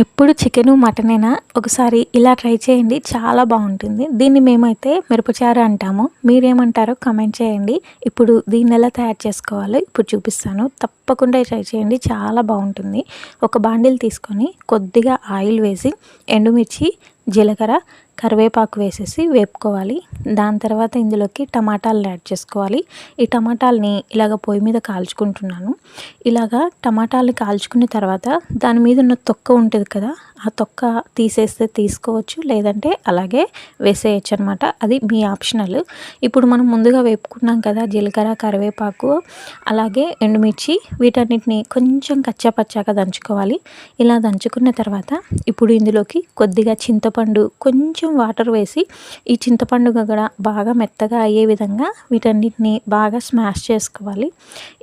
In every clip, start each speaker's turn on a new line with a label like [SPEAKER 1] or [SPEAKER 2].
[SPEAKER 1] ఎప్పుడు చికెను, మటనేనా ఒకసారి ఇలా ట్రై చేయండి. చాలా బావుంటుంది. దీన్ని మేమైతే మిరపచారు అంటాము. మీరేమంటారో కామెంట్ చేయండి. ఇప్పుడు దీన్నెలా తయారు చేసుకోవాలో ఇప్పుడు చూపిస్తాను. తప్పకుండా ట్రై చేయండి. చాలా బావుంటుంది. ఒక బాండిల్ తీసుకొని కొద్దిగా ఆయిల్ వేసి ఎండుమిర్చి, జీలకర్ర, కరివేపాకు వేసేసి వేపుకోవాలి. దాని తర్వాత ఇందులోకి టమాటాలను యాడ్ చేసుకోవాలి. ఈ టమాటాలని ఇలాగ పొయ్యి మీద కాల్చుకుంటున్నాను. ఇలాగా టమాటాలు కాల్చుకున్న తర్వాత దాని మీద ఉన్న తొక్క ఉంటుంది కదా, ఆ తొక్క తీసేస్తే తీసుకోవచ్చు, లేదంటే అలాగే వేసేయచ్చు అనమాట. అది మీ ఆప్షనల్. ఇప్పుడు మనం ముందుగా వేపుకున్నాం కదా జీలకర్ర, కరివేపాకు, అలాగే ఎండుమిర్చి, వీటన్నిటిని కొంచెం కచ్చాపచ్చాగా దంచుకోవాలి. ఇలా దంచుకున్న తర్వాత ఇప్పుడు ఇందులోకి కొద్దిగా చింతపండు, కొంచెం వాటర్ వేసి ఈ చింతపండు కూడా బాగా మెత్తగా అయ్యే విధంగా వీటన్నిటిని బాగా స్మాష్ చేసుకోవాలి.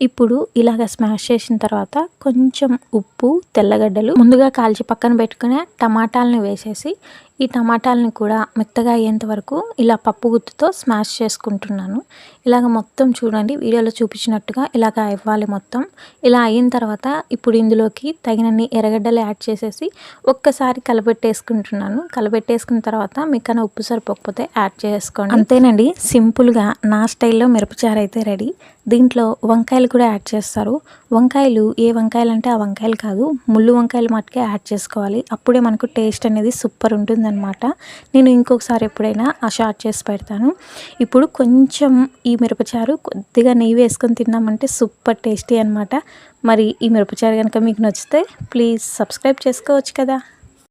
[SPEAKER 1] ఇప్పుడు ఇలాగ స్మాష్ చేసిన తర్వాత కొంచెం ఉప్పు, తెల్లగడ్డలు, ముందుగా కాల్చి పక్కన పెట్టుకునే టమాటాలను వేసేసి ఈ టమాటాలను కూడా మెత్తగా అయ్యేంత వరకు ఇలా పప్పు గుత్తితో స్మాష్ చేసుకుంటున్నాను. ఇలాగ మొత్తం చూడండి, వీడియోలో చూపించినట్టుగా ఇలాగ ఇవ్వాలి మొత్తం. ఇలా అయిన తర్వాత ఇప్పుడు ఇందులోకి తగినన్ని ఎర్రగడ్డలు యాడ్ చేసేసి ఒక్కసారి కలపెట్టేసుకుంటున్నాను. కలపెట్టేసుకున్న తర్వాత మీకన్నా ఉప్పు సరిపోకపోతే యాడ్ చేసుకోండి. అంతేనండి, సింపుల్గా నా స్టైల్లో మిరపచారు అయితే రెడీ. దీంట్లో వంకాయలు కూడా యాడ్ చేస్తారు. వంకాయలు ఏ వంకాయలు అంటే ఆ వంకాయలు కాదు, ముళ్ళు వంకాయలు మట్టుకే యాడ్ చేసుకోవాలి. అప్పుడే మనకు టేస్ట్ అనేది సూపర్ ఉంటుందన్నమాట. నేను ఇంకొకసారి ఎప్పుడైనా ఆ షార్ట్ చేసి పెడతాను. ఇప్పుడు కొంచెం ఈ మిరపచారు కొద్దిగా నెయ్యి వేసుకొని తిన్నామంటే సూపర్ టేస్టీ అనమాట. మరి ఈ మిరపచారు కనుక మీకు నచ్చితే ప్లీజ్ సబ్స్క్రైబ్ చేసుకోవచ్చు కదా.